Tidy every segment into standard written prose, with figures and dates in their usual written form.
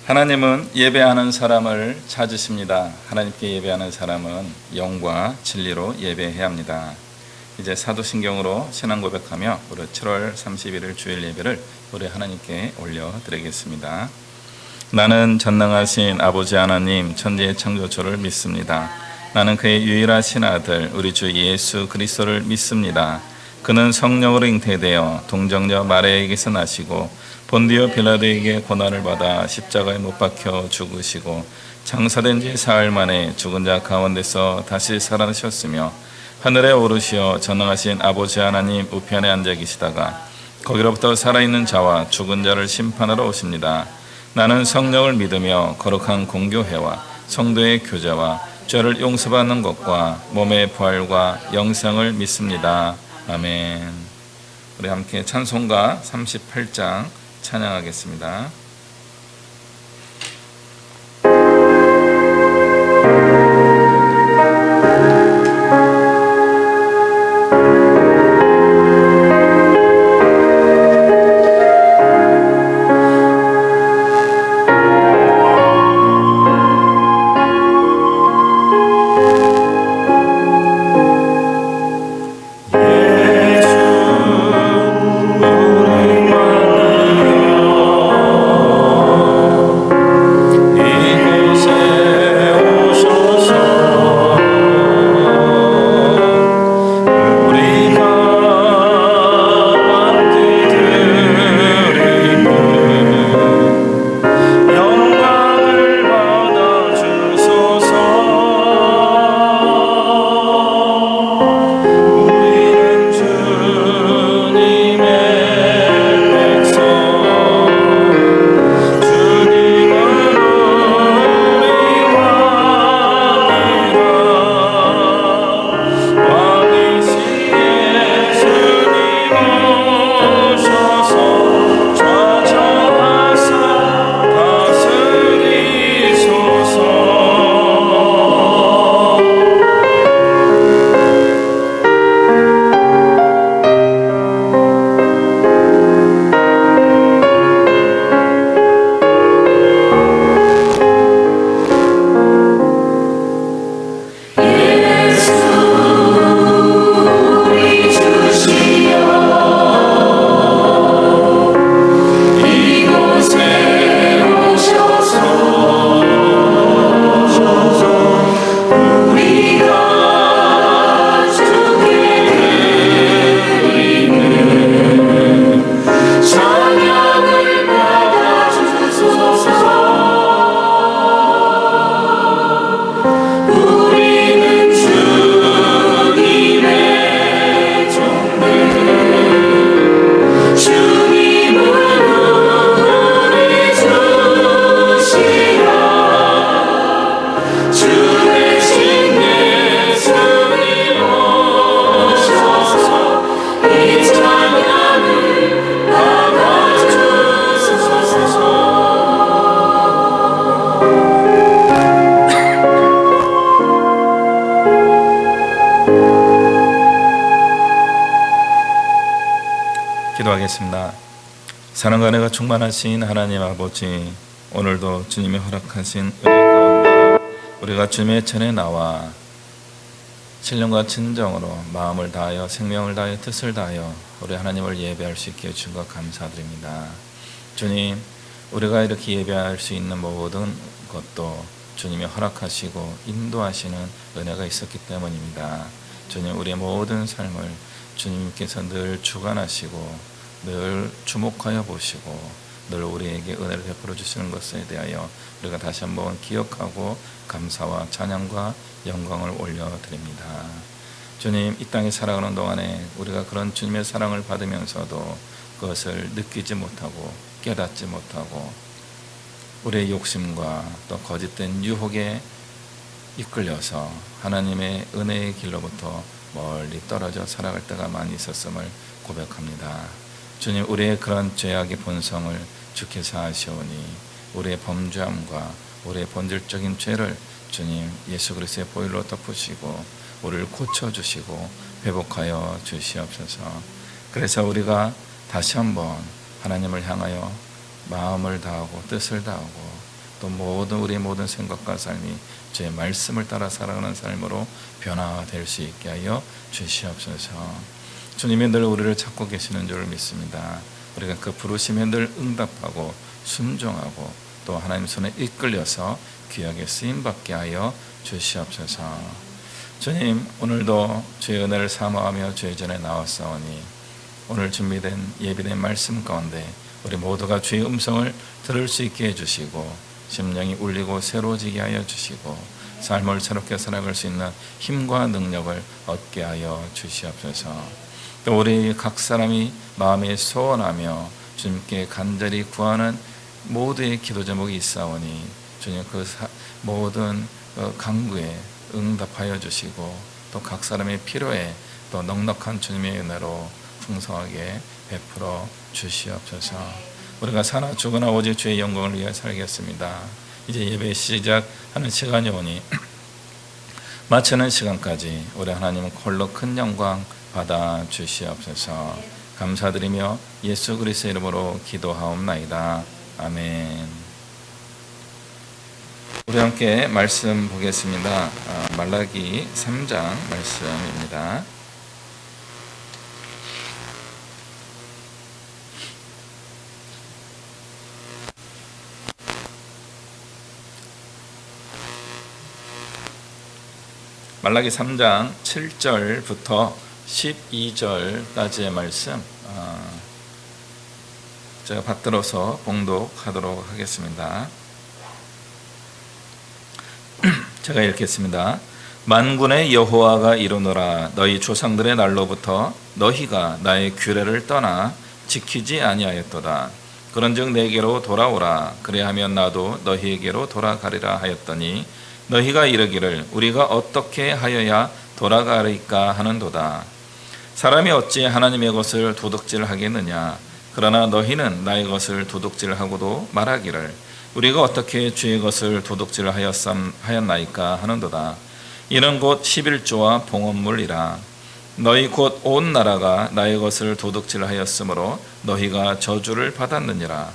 하나님은 예배하는 사람을 찾으십니다. 하나님께 예배하는 사람은 영과 진리로 예배해야 합니다. 이제 사도신경으로 신앙 고백하며 우리 7월 31일 주일 예배를 우리 하나님께 올려드리겠습니다. 나는 전능하신 아버지 하나님 천지의 창조주를 믿습니다. 나는 그의 유일하신 아들 우리 주 예수 그리스도를 믿습니다. 그는 성령으로 잉태되어 동정녀 마리아에게서 나시고 본디오 빌라도에게 고난을 받아 십자가에 못 박혀 죽으시고 장사된 지 사흘 만에 죽은 자 가운데서 다시 살아나셨으며 하늘에 오르시어 전능하신 아버지 하나님 우편에 앉아 계시다가 거기로부터 살아있는 자와 죽은 자를 심판하러 오십니다. 나는 성령을 믿으며 거룩한 공교회와 성도의 교제와 죄를 용서받는 것과 몸의 부활과 영생을 믿습니다. 아멘. 우리 함께 찬송가 38장 찬양하겠습니다. 기도하겠습니다. 사랑과 은혜가 충만하신 하나님 아버지, 오늘도 주님이 허락하신 은혜 가운데 우리가 주님의 전에 나와 신령과 진정으로 마음을 다하여 생명을 다하여 뜻을 다하여 우리 하나님을 예배할 수 있게 해주신 것 감사드립니다. 주님, 우리가 이렇게 예배할 수 있는 모든 것도 주님이 허락하시고 인도하시는 은혜가 있었기 때문입니다. 주님, 우리의 모든 삶을 주님께서 늘 주관하시고 늘 주목하여 보시고 늘 우리에게 은혜를 베풀어 주시는 것에 대하여 우리가 다시 한번 기억하고 감사와 찬양과 영광을 올려드립니다. 주님, 이 땅에 살아가는 동안에 우리가 그런 주님의 사랑을 받으면서도 그것을 느끼지 못하고 깨닫지 못하고 우리의 욕심과 또 거짓된 유혹에 이끌려서 하나님의 은혜의 길로부터 멀리 떨어져 살아갈 때가 많이 있었음을 고백합니다. 주님, 우리의 그런 죄악의 본성을 주께서 아시오니 우리의 범죄함과 우리의 본질적인 죄를 주님 예수 그리스도의 보혈로 덮으시고 우리를 고쳐주시고 회복하여 주시옵소서. 그래서 우리가 다시 한번 하나님을 향하여 마음을 다하고 뜻을 다하고 또 모든 우리의 모든 생각과 삶이 주의 말씀을 따라 살아가는 삶으로 변화될 수 있게 하여 주시옵소서. 주님이 늘 우리를 찾고 계시는 줄 믿습니다. 우리가 그 부르심에 늘 응답하고 순종하고 또 하나님 손에 이끌려서 귀하게 쓰임받게 하여 주시옵소서. 주님, 오늘도 주의 은혜를 사모하며 주의 전에 나왔사오니 오늘 준비된 예비된 말씀 가운데 우리 모두가 주의 음성을 들을 수 있게 해주시고 심령이 울리고 새로워지게 하여 주시고 삶을 새롭게 살아갈 수 있는 힘과 능력을 얻게 하여 주시옵소서. 또 우리 각 사람이 마음에 소원하며 주님께 간절히 구하는 모두의 기도 제목이 있사오니 주님 그 모든 간구에 응답하여 주시고 또 각 사람의 필요에 또 넉넉한 주님의 은혜로 풍성하게 베풀어 주시옵소서. 우리가 사나 죽으나 오직 주의 영광을 위해 살겠습니다. 이제 예배 시작하는 시간이 오니 마치는 시간까지 우리 하나님은 홀로 큰 영광 받아 주시옵소서. 감사드리며 예수 그리스도의 이름으로 기도하옵나이다. 아멘. 우리 함께 말씀 보겠습니다. 말라기 3장 말씀입니다. 말라기 3장 7절부터 12절까지의 말씀 제가 받들어서 봉독하도록 하겠습니다. 제가 읽겠습니다. 만군의 여호와가 이르노라. 너희 조상들의 날로부터 너희가 나의 규례를 떠나 지키지 아니하였도다. 그런즉 내게로 돌아오라. 그래하면 나도 너희에게로 돌아가리라 하였더니 너희가 이르기를 우리가 어떻게 하여야 돌아가리까 하는도다. 사람이 어찌 하나님의 것을 도둑질하겠느냐. 그러나 너희는 나의 것을 도둑질하고도 말하기를 우리가 어떻게 주의 것을 도둑질하였나이까 하는도다. 이는 곧 11조와 봉헌물이라. 너희 곧 온 나라가 나의 것을 도둑질하였으므로 너희가 저주를 받았느니라.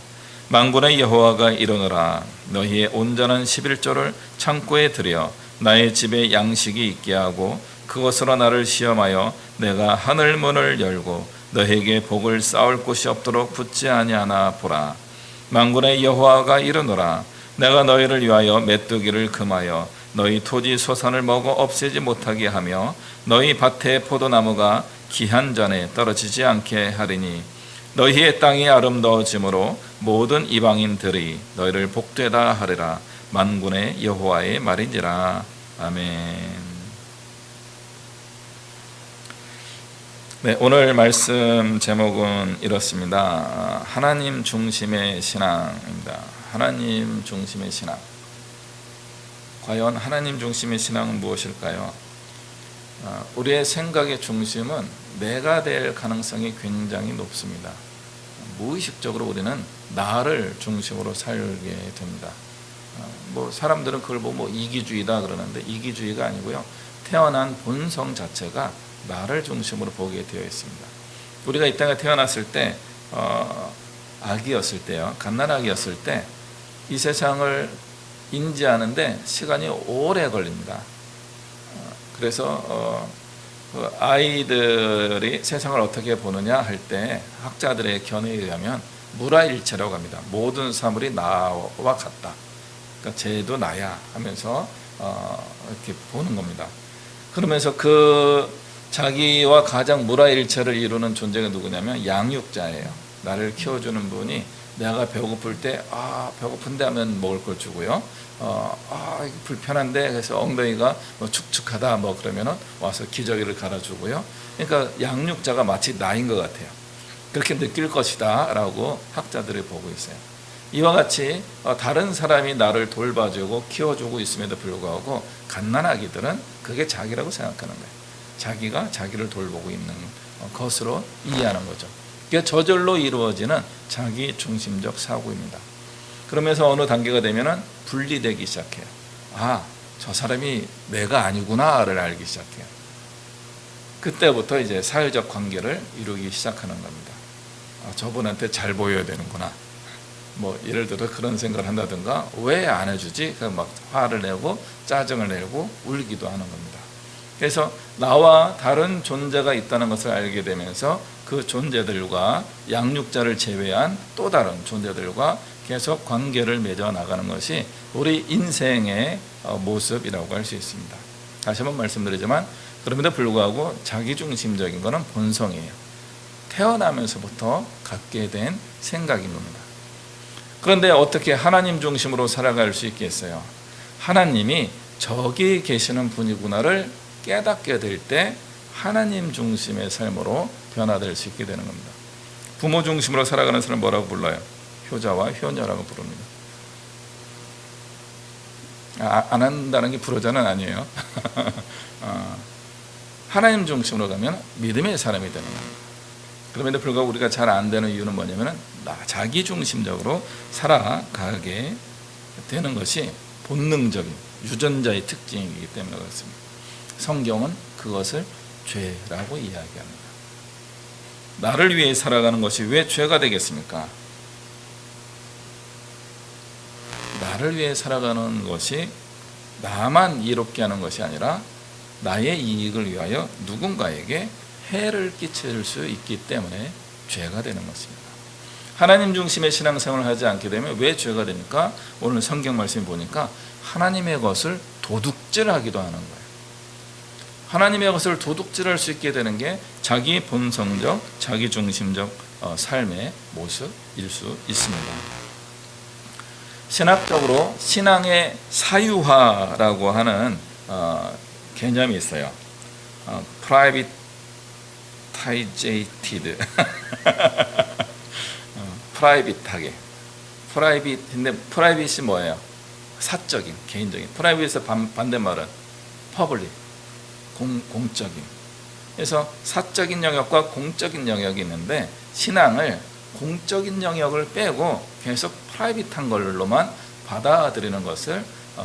만군의 여호와가 이르노라. 너희의 온전한 11조를 창고에 들여 나의 집에 양식이 있게 하고 그것으로 나를 시험하여 내가 하늘 문을 열고 너희에게 복을 쌓을 곳이 없도록 붙지 아니하나 보라. 만군의 여호와가 이르노라. 내가 너희를 위하여 메뚜기를 금하여 너희 토지 소산을 먹어 없애지 못하게 하며 너희 밭의 포도나무가 기한 전에 떨어지지 않게 하리니 너희의 땅이 아름다워짐으로 모든 이방인들이 너희를 복되다 하리라. 만군의 여호와의 말이니라. 아멘. 네, 오늘 말씀 제목은 이렇습니다. 하나님 중심의 신앙입니다. 하나님 중심의 신앙. 과연 하나님 중심의 신앙은 무엇일까요? 우리의 생각의 중심은 내가 될 가능성이 굉장히 높습니다. 무의식적으로 우리는 나를 중심으로 살게 됩니다. 사람들은 그걸 보고 이기주의다 그러는데 이기주의가 아니고요. 태어난 본성 자체가 나를 중심으로 보게 되어 있습니다. 우리가 이 땅에 태어났을 때 아기였을 때요, 갓난아기였을 때 이 세상을 인지하는데 시간이 오래 걸립니다. 그래서 아이들이 세상을 어떻게 보느냐 할 때 학자들의 견해에 의하면 무라일체라고 합니다. 모든 사물이 나와 같다. 그러니까 쟤도 나야 하면서 이렇게 보는 겁니다. 그러면서 그 자기와 가장 무라일체를 이루는 존재가 누구냐면 양육자예요. 나를 키워주는 분이 내가 배고플 때 배고픈데 하면 먹을 걸 주고요. 불편한데 그래서 엉덩이가 축축하다 그러면은 와서 기저귀를 갈아주고요. 그러니까 양육자가 마치 나인 것 같아요. 그렇게 느낄 것이다 라고 학자들이 보고 있어요. 이와 같이 다른 사람이 나를 돌봐주고 키워주고 있음에도 불구하고 갓난아기들은 그게 자기라고 생각하는 거예요. 자기가 자기를 돌보고 있는 것으로 이해하는 거죠. 그게 저절로 이루어지는 자기 중심적 사고입니다. 그러면서 어느 단계가 되면은 분리되기 시작해요. 저 사람이 내가 아니구나를 알기 시작해요. 그때부터 이제 사회적 관계를 이루기 시작하는 겁니다. 저분한테 잘 보여야 되는구나. 뭐 예를 들어 그런 생각을 한다든가, 왜 안 해주지? 막 화를 내고 짜증을 내고 울기도 하는 겁니다. 그래서 나와 다른 존재가 있다는 것을 알게 되면서 그 존재들과 양육자를 제외한 또 다른 존재들과 계속 관계를 맺어 나가는 것이 우리 인생의 모습이라고 할 수 있습니다. 다시 한번 말씀드리지만, 그럼에도 불구하고 자기중심적인 것은 본성이에요. 태어나면서부터 갖게 된 생각인 겁니다. 그런데 어떻게 하나님 중심으로 살아갈 수 있겠어요? 하나님이 저기 계시는 분이구나를 깨닫게 될 때 하나님 중심의 삶으로 변화될 수 있게 되는 겁니다. 부모 중심으로 살아가는 사람 뭐라고 불러요? 효자와 효녀라고 부릅니다. 안 한다는 게 불효자는 아니에요. 하나님 중심으로 가면 믿음의 사람이 되는 겁니다. 그럼에도 불구하고 우리가 잘 안 되는 이유는 뭐냐면 자기 중심적으로 살아가게 되는 것이 본능적인 유전자의 특징이기 때문에 그렇습니다. 성경은 그것을 죄라고 이야기합니다. 나를 위해 살아가는 것이 왜 죄가 되겠습니까? 나를 위해 살아가는 것이 나만 이롭게 하는 것이 아니라 나의 이익을 위하여 누군가에게 해를 끼칠 수 있기 때문에 죄가 되는 것입니다. 하나님 중심의 신앙생활을 하지 않게 되면 왜 죄가 됩니까? 오늘 성경 말씀 보니까 하나님의 것을 도둑질하기도 하는 거예요. 하나님의 것을 도둑질할 수 있게 되는 게 자기 본성적, 자기 중심적 삶의 모습일 수 있습니다. 신학적으로 신앙의 사유화라고 하는 개념이 있어요. privatized, 프라이빗하게. 근데 프라이빗이 뭐예요? 사적인, 개인적인. 프라이빗의 반대말은 퍼블릭, 공적인. 그래서 사적인 영역과 공적인 영역이 있는데, 신앙을 공적인 영역을 빼고 계속 프라이빗한 걸로만 받아들이는 것을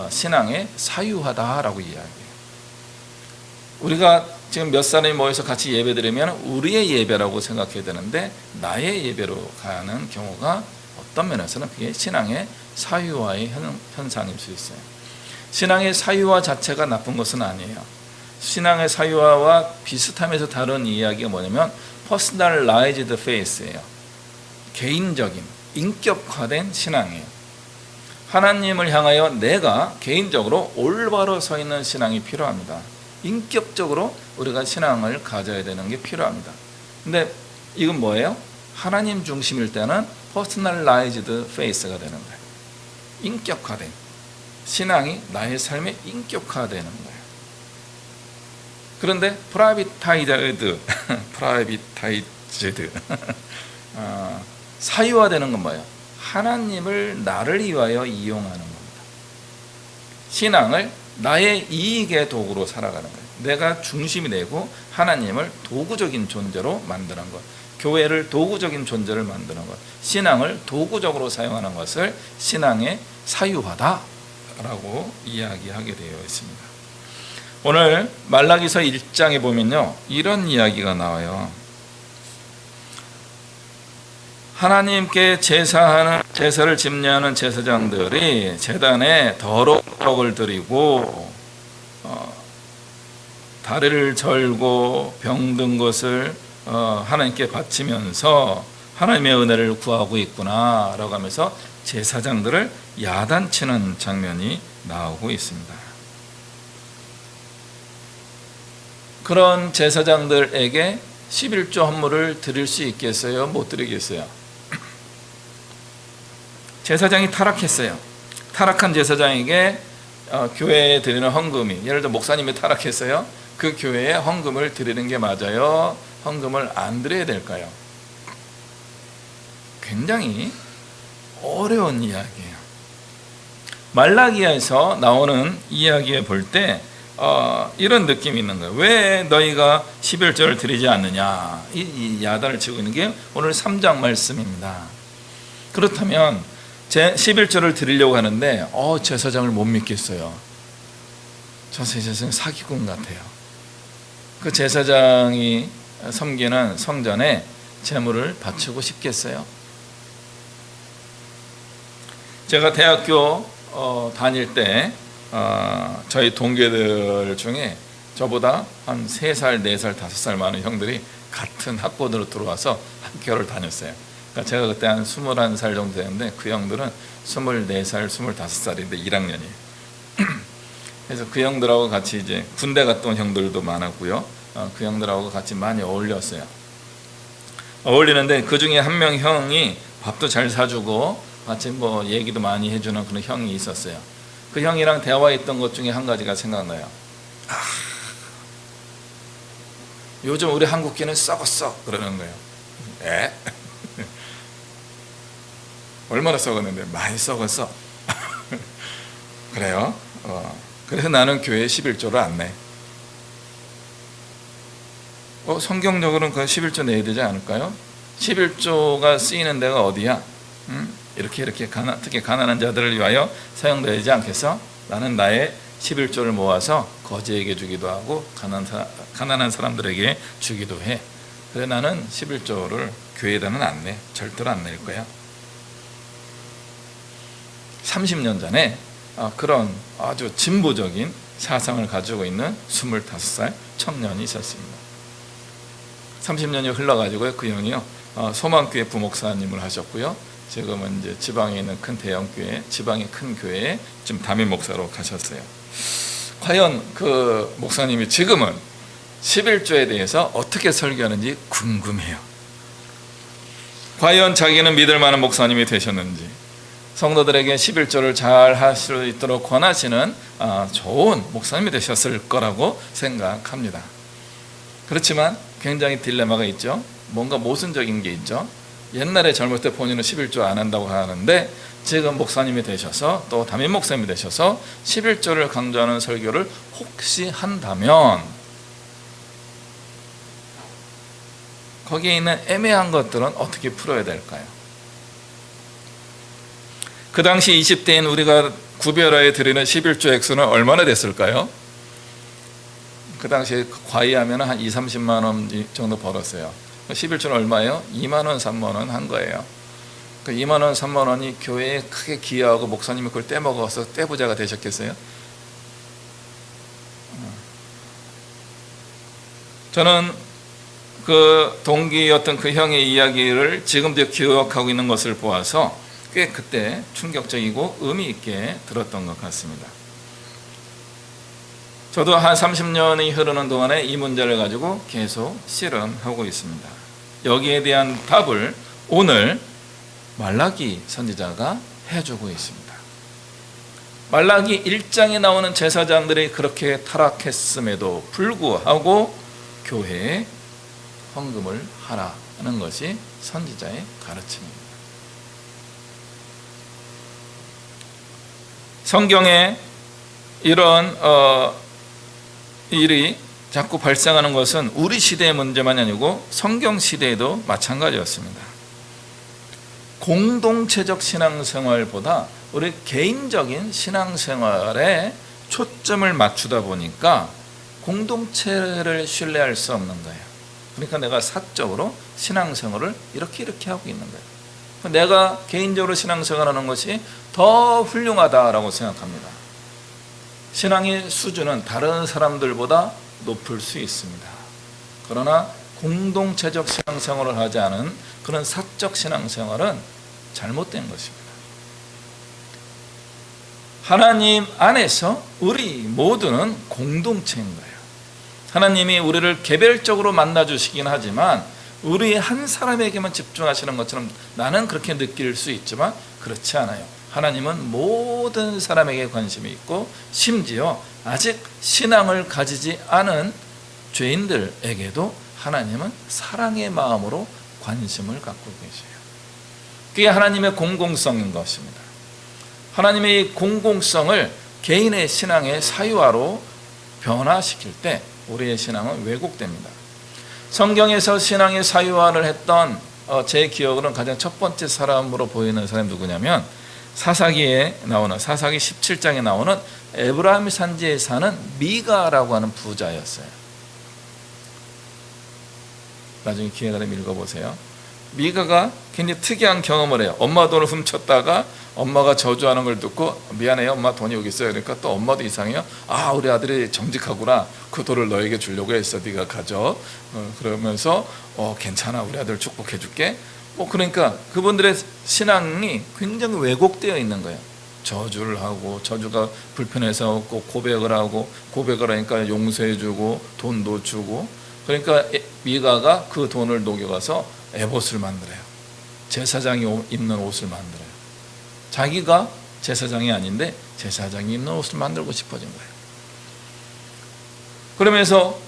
신앙의 사유화다라고 이야기해요. 우리가 지금 몇 사람이 모여서 같이 예배드리면 우리의 예배라고 생각해야 되는데 나의 예배로 가는 경우가 어떤 면에서는 그게 신앙의 사유화의 현상일 수 있어요. 신앙의 사유화 자체가 나쁜 것은 아니에요. 신앙의 사유화와 비슷하면서 다른 이야기가 뭐냐면 personalized faith예요. 개인적인, 인격화된 신앙이에요. 하나님을 향하여 내가 개인적으로 올바로 서 있는 신앙이 필요합니다. 인격적으로 우리가 신앙을 가져야 되는 게 필요합니다. 근데 이건 뭐예요? 하나님 중심일 때는 personalized faith가 되는 거예요. 인격화된 신앙이 나의 삶에 인격화되는 거예요. 그런데 privatized 사유화되는 건 뭐예요? 하나님을 나를 위하여 이용하는 겁니다. 신앙을 나의 이익의 도구로 살아가는 거예요. 내가 중심이 되고 하나님을 도구적인 존재로 만드는 것, 교회를 도구적인 존재를 만드는 것, 신앙을 도구적으로 사용하는 것을 신앙의 사유화다라고 이야기하게 되어 있습니다. 오늘 말라기서 1장에 보면요, 이런 이야기가 나와요. 하나님께 제사를 집례하는 제사장들이 제단에 더러운 떡을 드리고 다리를 절고 병든 것을 하나님께 바치면서 하나님의 은혜를 구하고 있구나 라고 하면서 제사장들을 야단치는 장면이 나오고 있습니다. 그런 제사장들에게 11조 헌물을 드릴 수 있겠어요? 못 드리겠어요? 제사장이 타락했어요. 타락한 제사장에게 교회에 드리는 헌금이, 예를 들어 목사님이 타락했어요. 그 교회에 헌금을 드리는 게 맞아요? 헌금을 안 드려야 될까요? 굉장히 어려운 이야기예요. 말라기야에서 나오는 이야기에 볼 때 이런 느낌이 있는 거예요. 왜 너희가 11조를 드리지 않느냐, 이 야단을 치고 있는 게 오늘 3장 말씀입니다. 그렇다면 11조를 드리려고 하는데 제사장을 못 믿겠어요. 저 제사장 사기꾼 같아요. 그 제사장이 섬기는 성전에 제물을 바치고 싶겠어요? 제가 대학교 다닐 때 저희 동기들 중에 저보다 한 3살, 4살, 5살 많은 형들이 같은 학번으로 들어와서 학교를 다녔어요. 그러니까 제가 그때 한 21살 정도 되는데 그 형들은 24살, 25살인데 1학년이에요. 그래서 그 형들하고 같이 이제 군대 갔다 온 형들도 많았고요. 그 형들하고 같이 많이 어울렸어요. 어울리는데 그 중에 한 명 형이 밥도 잘 사주고 같이 뭐 얘기도 많이 해주는 그런 형이 있었어요. 그 형이랑 대화했던 것 중에 한 가지가 생각나요. 요즘 우리 한국기는 썩었어 그러는 거예요. 에? 얼마나 썩었는데? 많이 썩었어. 그래요? 그래서 나는 교회에 11조를 안 내. 성경적으로는 그 11조 내야 되지 않을까요? 11조가 쓰이는 데가 어디야? 이렇게 특히 가난한 자들을 위하여 사용되지 않겠어? 나는 나의 11조를 모아서 거지에게 주기도 하고 가난한 사람들에게 주기도 해. 그래 나는 11조를 교회에다는 안 내. 절대로 안 낼 거야. 30년 전에 그런 아주 진보적인 사상을 가지고 있는 25살 청년이 있었습니다. 30년이 흘러가지고요. 그 형이요. 소망교회 부목사님을 하셨고요. 지금은 이제 지방에 있는 큰 대형교회, 지방의 큰 교회에 지금 담임 목사로 가셨어요. 과연 그 목사님이 지금은 11조에 대해서 어떻게 설교하는지 궁금해요. 과연 자기는 믿을 만한 목사님이 되셨는지, 성도들에게 11조를 잘 할 수 있도록 권하시는 좋은 목사님이 되셨을 거라고 생각합니다. 그렇지만 굉장히 딜레마가 있죠. 뭔가 모순적인 게 있죠. 옛날에 젊을 때 본인은 11조 안 한다고 하는데 지금 목사님이 되셔서 또 담임 목사님이 되셔서 11조를 강조하는 설교를 혹시 한다면 거기에 있는 애매한 것들은 어떻게 풀어야 될까요? 그 당시 20대인 우리가 구별하여 드리는 11조 액수는 얼마나 됐을까요? 그 당시에 과외하면 한 2, 30만 원 정도 벌었어요. 11조는 얼마예요? 2만 원, 3만 원 한 거예요. 그 2만 원, 3만 원이 교회에 크게 기여하고 목사님이 그걸 떼먹어서 떼부자가 되셨겠어요? 저는 그 동기였던 그 형의 이야기를 지금도 기억하고 있는 것을 보아서 꽤 그때 충격적이고 의미 있게 들었던 것 같습니다. 저도 한 30년이 흐르는 동안에 이 문제를 가지고 계속 씨름하고 있습니다. 여기에 대한 답을 오늘 말라기 선지자가 해주고 있습니다. 말라기 1장에 나오는 제사장들이 그렇게 타락했음에도 불구하고 교회에 헌금을 하라는 것이 선지자의 가르침입니다. 성경에 이런 일이 자꾸 발생하는 것은 우리 시대의 문제만이 아니고 성경 시대에도 마찬가지였습니다. 공동체적 신앙생활보다 우리 개인적인 신앙생활에 초점을 맞추다 보니까 공동체를 신뢰할 수 없는 거예요. 그러니까 내가 사적으로 신앙생활을 이렇게 하고 있는 거예요. 내가 개인적으로 신앙생활하는 것이 더 훌륭하다라고 생각합니다. 신앙의 수준은 다른 사람들보다 높을 수 있습니다. 그러나 공동체적 신앙생활을 하지 않은 그런 사적 신앙생활은 잘못된 것입니다. 하나님 안에서 우리 모두는 공동체인 거예요. 하나님이 우리를 개별적으로 만나주시긴 하지만 우리 한 사람에게만 집중하시는 것처럼 나는 그렇게 느낄 수 있지만 그렇지 않아요. 하나님은 모든 사람에게 관심이 있고 심지어 아직 신앙을 가지지 않은 죄인들에게도 하나님은 사랑의 마음으로 관심을 갖고 계세요. 그게 하나님의 공공성인 것입니다. 하나님의 공공성을 개인의 신앙의 사유화로 변화시킬 때 우리의 신앙은 왜곡됩니다. 성경에서 신앙의 사유화를 했던 제 기억으로는 가장 첫 번째 사람으로 보이는 사람이 누구냐면 사사기에 나오는 사사기 17장에 나오는 에브라임 산지에 사는 미가라고 하는 부자였어요. 나중에 기회가 되면 읽어보세요. 미가가 굉장히 특이한 경험을 해요. 엄마 돈을 훔쳤다가 엄마가 저주하는 걸 듣고 미안해요 엄마 돈이 여기 있어요. 그러니까 또 엄마도 이상해요. 아 우리 아들이 정직하구나. 그 돈을 너에게 주려고 했어. 네가 가져. 그러면서 괜찮아 우리 아들 축복해 줄게. 그러니까 그분들의 신앙이 굉장히 왜곡되어 있는 거예요. 저주를 하고 저주가 불편해서 꼭 고백을 하고 고백을 하니까 용서해 주고 돈도 주고. 그러니까 미가가 그 돈을 녹여가서 에봇을 만들어요. 제사장이 입는 옷을 만들어요. 자기가 제사장이 아닌데 제사장이 입는 옷을 만들고 싶어진 거예요. 그러면서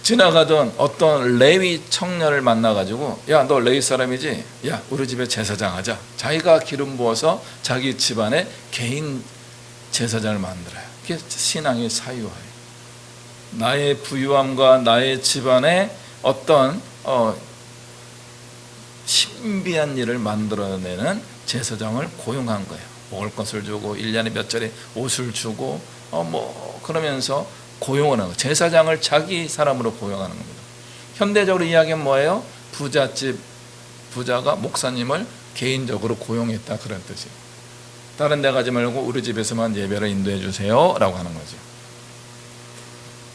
지나가던 어떤 레위 청년을 만나가지고 야 너 레위 사람이지? 야 우리 집에 제사장 하자. 자기가 기름 부어서 자기 집안에 개인 제사장을 만들어요. 그게 신앙의 사유화예요. 나의 부유함과 나의 집안에 어떤 신비한 일을 만들어내는 제사장을 고용한 거예요. 먹을 것을 주고 1년에 몇 차례 옷을 주고 그러면서 고용하는 거예요. 제사장을 자기 사람으로 고용하는 겁니다. 현대적으로 이야기하면 뭐예요? 부자가 목사님을 개인적으로 고용했다 그런 뜻이에요. 다른 데 가지 말고 우리 집에서만 예배를 인도해 주세요 라고 하는 거죠.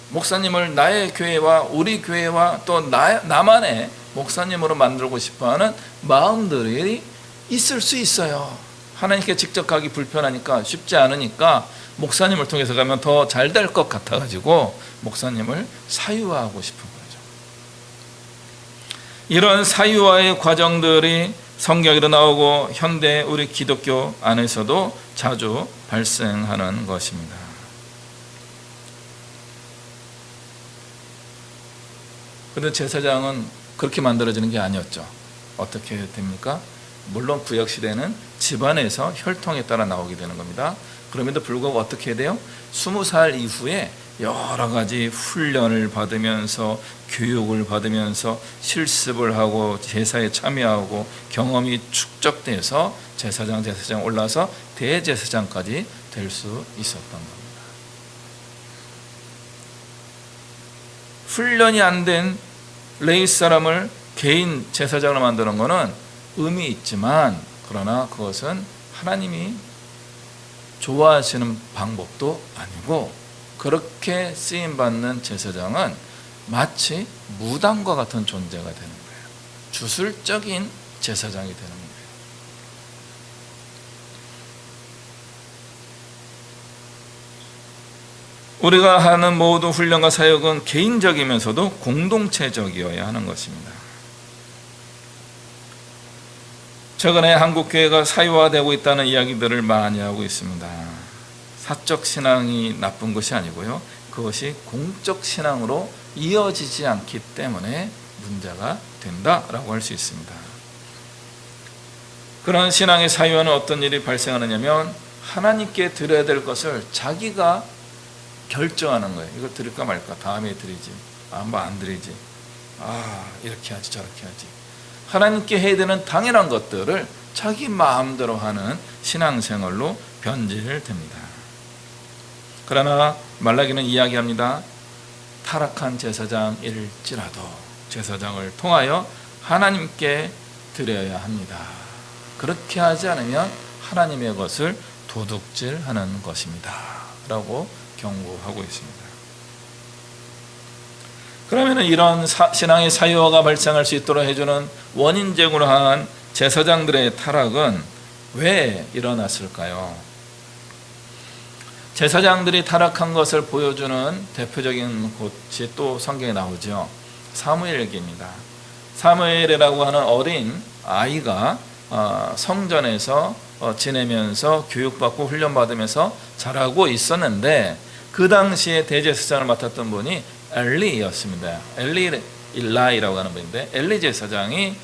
목사님을 나의 교회와 우리 교회와 또 나만의 목사님으로 만들고 싶어하는 마음들이 있을 수 있어요. 하나님께 직접 가기 불편하니까 쉽지 않으니까 목사님을 통해서 가면 더 잘 될 것 같아가지고 목사님을 사유화하고 싶은 거죠. 이런 사유화의 과정들이 성경에도 나오고 현대 우리 기독교 안에서도 자주 발생하는 것입니다. 그런데 제사장은 그렇게 만들어지는 게 아니었죠. 어떻게 됩니까? 물론 구약시대는 집안에서 혈통에 따라 나오게 되는 겁니다. 그럼에도 불구하고 어떻게 해야 돼요? 20살 이후에 여러 가지 훈련을 받으면서 교육을 받으면서 실습을 하고 제사에 참여하고 경험이 축적돼서 제사장 올라서 대제사장까지 될 수 있었던 겁니다. 훈련이 안 된 레위 사람을 개인 제사장으로 만드는 것은 의미 있지만 그러나 그것은 하나님이 좋아하시는 방법도 아니고 그렇게 쓰임받는 제사장은 마치 무당과 같은 존재가 되는 거예요. 주술적인 제사장이 되는 거예요. 우리가 하는 모든 훈련과 사역은 개인적이면서도 공동체적이어야 하는 것입니다. 최근에 한국교회가 사유화되고 있다는 이야기들을 많이 하고 있습니다. 사적 신앙이 나쁜 것이 아니고요. 그것이 공적 신앙으로 이어지지 않기 때문에 문제가 된다라고 할 수 있습니다. 그런 신앙의 사유화는 어떤 일이 발생하느냐면 하나님께 드려야 될 것을 자기가 결정하는 거예요. 이거 드릴까 말까? 다음에 드리지. 뭐 안 드리지. 이렇게 하지 저렇게 하지. 하나님께 해야 되는 당연한 것들을 자기 마음대로 하는 신앙생활로 변질됩니다. 그러나 말라기는 이야기합니다. 타락한 제사장일지라도 제사장을 통하여 하나님께 드려야 합니다. 그렇게 하지 않으면 하나님의 것을 도둑질하는 것입니다. 라고 경고하고 있습니다. 그러면 이런 신앙의 사유화가 발생할 수 있도록 해주는 원인적으로 한 제사장들의 타락은 왜 일어났을까요? 제사장들이 타락한 것을 보여주는 대표적인 곳이 또 성경에 나오죠. 사무엘기입니다. 사무엘이라고 하는 어린 아이가 성전에서 지내면서 교육받고 훈련받으면서 자라고 있었는데 그 당시에 대제사장을 맡았던 분이 엘리였습니다. 일라이라고 하는 분인데 엘리 제사장이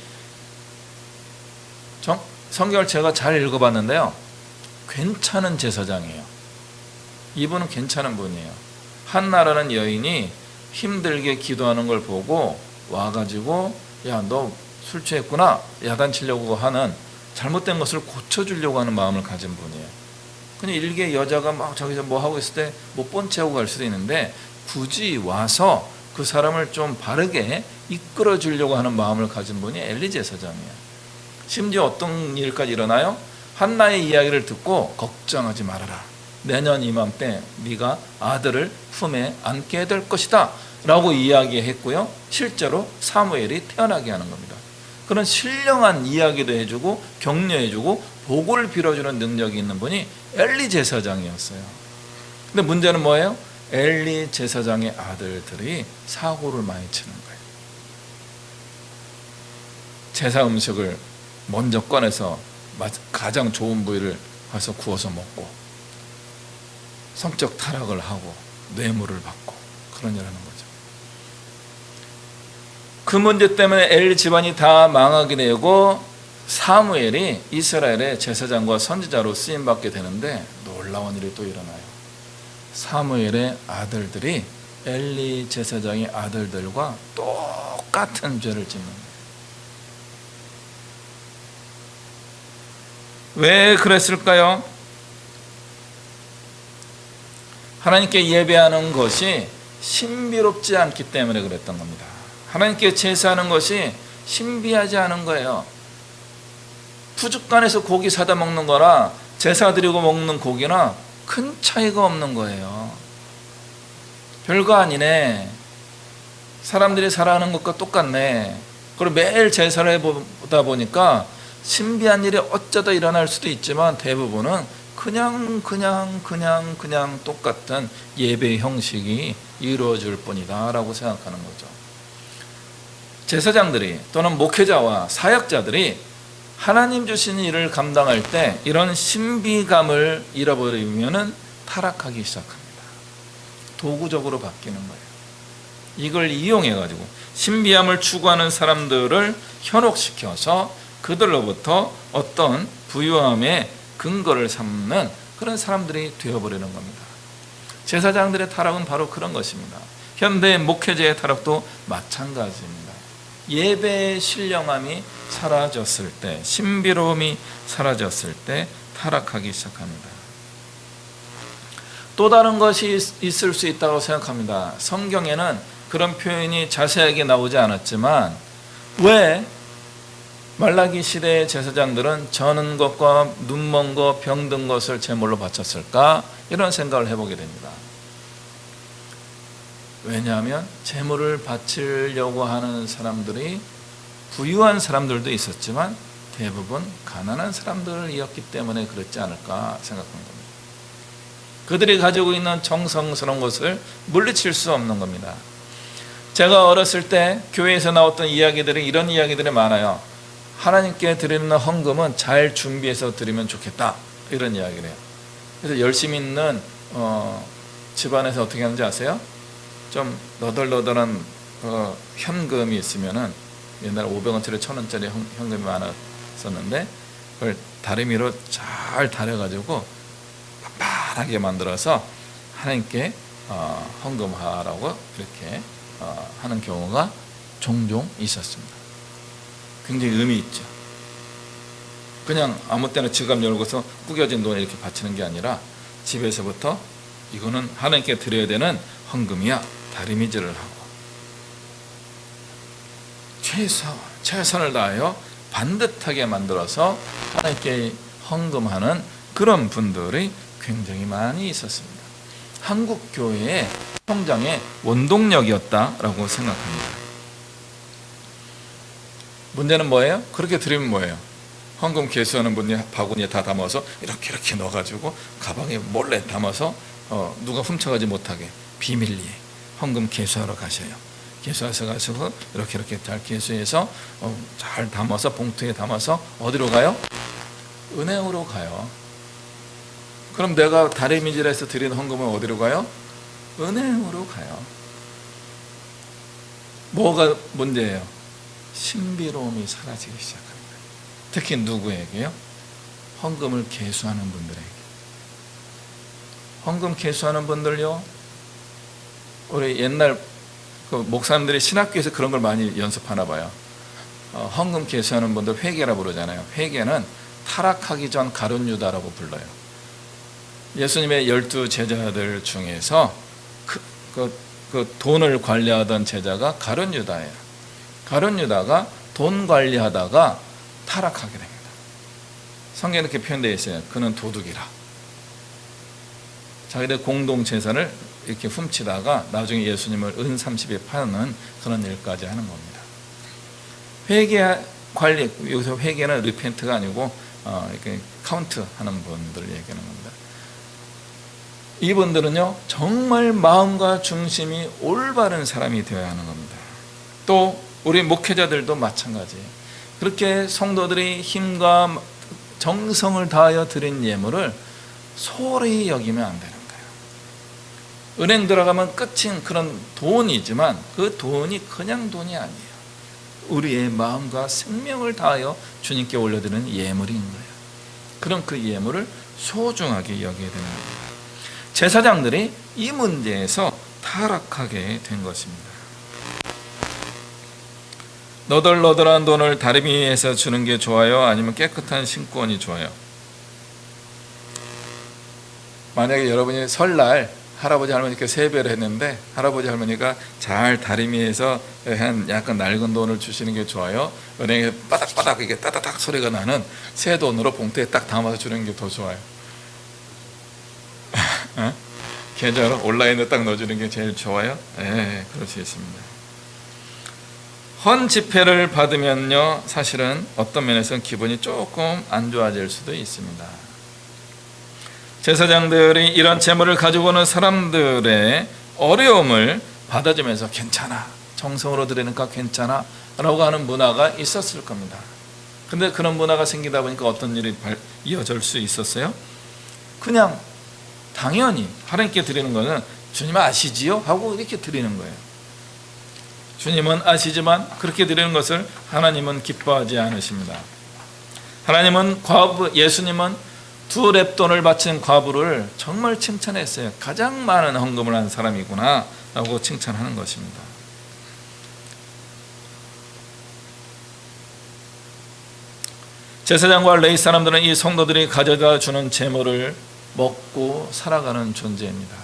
성경을 제가 잘 읽어봤는데요. 괜찮은 제사장이에요. 이분은 괜찮은 분이에요. 한나라는 여인이 힘들게 기도하는 걸 보고 와가지고 야, 너 술 취했구나 야단치려고 하는 잘못된 것을 고쳐주려고 하는 마음을 가진 분이에요. 그냥 일개 여자가 막 저기서 뭐 하고 있을 때 못 본 채 하고 갈 수도 있는데 굳이 와서 그 사람을 좀 바르게 이끌어 주려고 하는 마음을 가진 분이 엘리 제사장이에요. 심지어 어떤 일까지 일어나요? 한나의 이야기를 듣고 걱정하지 말아라. 내년 이맘때 네가 아들을 품에 안게 될 것이다 라고 이야기했고요. 실제로 사무엘이 태어나게 하는 겁니다. 그런 신령한 이야기도 해주고 격려해주고 복을 빌어주는 능력이 있는 분이 엘리 제사장이었어요. 근데 문제는 뭐예요? 엘리 제사장의 아들들이 사고를 많이 치는 거예요. 제사 음식을 먼저 꺼내서 가장 좋은 부위를 가서 구워서 먹고 성적 타락을 하고 뇌물을 받고 그런 일 하는 거죠. 그 문제 때문에 엘리 집안이 다 망하게 되고 사무엘이 이스라엘의 제사장과 선지자로 쓰임받게 되는데 놀라운 일이 또 일어나요. 사무엘의 아들들이 엘리 제사장의 아들들과 똑같은 죄를 짓는 거예요. 왜 그랬을까요? 하나님께 예배하는 것이 신비롭지 않기 때문에 그랬던 겁니다. 하나님께 제사하는 것이 신비하지 않은 거예요. 푸주간에서 고기 사다 먹는 거나 제사 드리고 먹는 고기나 큰 차이가 없는 거예요. 별거 아니네. 사람들이 살아가는 것과 똑같네. 그리고 매일 제사를 해보다 보니까 신비한 일이 어쩌다 일어날 수도 있지만 대부분은 그냥 똑같은 예배 형식이 이루어질 뿐이다 라고 생각하는 거죠. 제사장들이 또는 목회자와 사역자들이 하나님 주신 일을 감당할 때 이런 신비감을 잃어버리면 타락하기 시작합니다. 도구적으로 바뀌는 거예요. 이걸 이용해 가지고 신비함을 추구하는 사람들을 현혹시켜서 그들로부터 어떤 부유함의 근거를 삼는 그런 사람들이 되어버리는 겁니다. 제사장들의 타락은 바로 그런 것입니다. 현대 목회자의 타락도 마찬가지입니다. 예배의 신령함이 사라졌을 때, 신비로움이 사라졌을 때 타락하기 시작합니다. 또 다른 것이 있을 수 있다고 생각합니다. 성경에는 그런 표현이 자세하게 나오지 않았지만 왜 말라기 시대의 제사장들은 저는 것과 눈먼 것, 병든 것을 제물로 바쳤을까? 이런 생각을 해보게 됩니다. 왜냐하면 제물을 바치려고 하는 사람들이 부유한 사람들도 있었지만 대부분 가난한 사람들이었기 때문에 그렇지 않을까 생각한 겁니다. 그들이 가지고 있는 정성스러운 것을 물리칠 수 없는 겁니다. 제가 어렸을 때 교회에서 나왔던 이야기들이 이런 이야기들이 많아요. 하나님께 드리는 헌금은 잘 준비해서 드리면 좋겠다 이런 이야기를 해요. 그래서 열심히 있는 집안에서 어떻게 하는지 아세요? 좀 너덜너덜한 현금이 있으면은 옛날에 500원짜리 1000원짜리 현금이 많았었는데 그걸 다리미로 잘 다려가지고 빳빳하게 만들어서 하나님께 헌금하라고 이렇게 하는 경우가 종종 있었습니다. 굉장히 의미 있죠. 그냥 아무 때나 지갑 열고서 구겨진 돈을 이렇게 바치는 게 아니라 집에서부터 이거는 하나님께 드려야 되는 헌금이야 다리미질을 하고 최선을 다하여 반듯하게 만들어서 하나님께 헌금하는 그런 분들이 굉장히 많이 있었습니다. 한국 교회의 성장의 원동력이었다라고 생각합니다. 문제는 뭐예요? 그렇게 드리면 뭐예요? 헌금 개수하는 분이 바구니에 다 담아서 이렇게 넣어가지고 가방에 몰래 담아서 누가 훔쳐가지 못하게 비밀리에 헌금 개수하러 가셔요. 개수해서 가서 이렇게 잘 개수해서 잘 담아서 봉투에 담아서 어디로 가요? 은행으로 가요. 그럼 내가 다리미질해서 드린 헌금은 어디로 가요? 은행으로 가요. 뭐가 문제예요? 신비로움이 사라지기 시작합니다. 특히 누구에게요? 헌금을 개수하는 분들에게. 헌금 개수하는 분들요, 우리 옛날 그 목사님들이 신학교에서 그런 걸 많이 연습하나 봐요. 헌금 개수하는 분들 회개라 부르잖아요. 회개는 타락하기 전 가룟 유다라고 불러요. 예수님의 12 제자들 중에서 그 돈을 관리하던 제자가 가룟 유다예요. 가룟 유다가 돈 관리하다가 타락하게 됩니다. 성경에 이렇게 표현되어 있어요. 그는 도둑이라. 자기들 공동 재산을 이렇게 훔치다가 나중에 예수님을 은 30에 파는 그런 일까지 하는 겁니다. 회계 관리, 여기서 회계는 리펜트가 아니고 이렇게 카운트하는 분들을 얘기하는 겁니다. 이분들은요 정말 마음과 중심이 올바른 사람이 되어야 하는 겁니다. 또 우리 목회자들도 마찬가지예요. 그렇게 성도들이 힘과 정성을 다하여 드린 예물을 소홀히 여기면 안 되는 거예요. 은행 들어가면 끝인 그런 돈이지만 그 돈이 그냥 돈이 아니에요. 우리의 마음과 생명을 다하여 주님께 올려드리는 예물인 거예요. 그럼 그 예물을 소중하게 여겨야 되는 거예요. 제사장들이 이 문제에서 타락하게 된 것입니다. 너덜너덜한 돈을 다리미에서 주는 게 좋아요? 아니면 깨끗한 신권이 좋아요? 만약에 여러분이 설날 할아버지 할머니께 세배를 했는데 할아버지 할머니가 잘 다리미에서 한 약간 낡은 돈을 주시는 게 좋아요? 은행에 바닥바닥 이게 따다닥 소리가 나는 새 돈으로 봉투에 딱 담아서 주는 게 더 좋아요? 계좌로 온라인에 딱 넣어주는 게 제일 좋아요? 네, 그럴 수 있습니다. 헌 지폐를 받으면요 사실은 어떤 면에서는 기분이 조금 안 좋아질 수도 있습니다. 제사장들이 이런 재물을 가지고 오는 사람들의 어려움을 받아주면서 괜찮아, 정성으로 드리니까 괜찮아 라고 하는 문화가 있었을 겁니다. 근데 그런 문화가 생기다 보니까 어떤 일이 이어질 수 있었어요? 그냥 당연히 하나님께 드리는 것은 주님 아시지요? 하고 이렇게 드리는 거예요. 주님은 아시지만 그렇게 드리는 것을 하나님은 기뻐하지 않으십니다. 하나님은 예수님은 2렙돈을 바친 과부를 정말 칭찬했어요. 가장 많은 헌금을 한 사람이구나 라고 칭찬하는 것입니다. 제사장과 레위 사람들은 이 성도들이 가져다 주는 재물을 먹고 살아가는 존재입니다.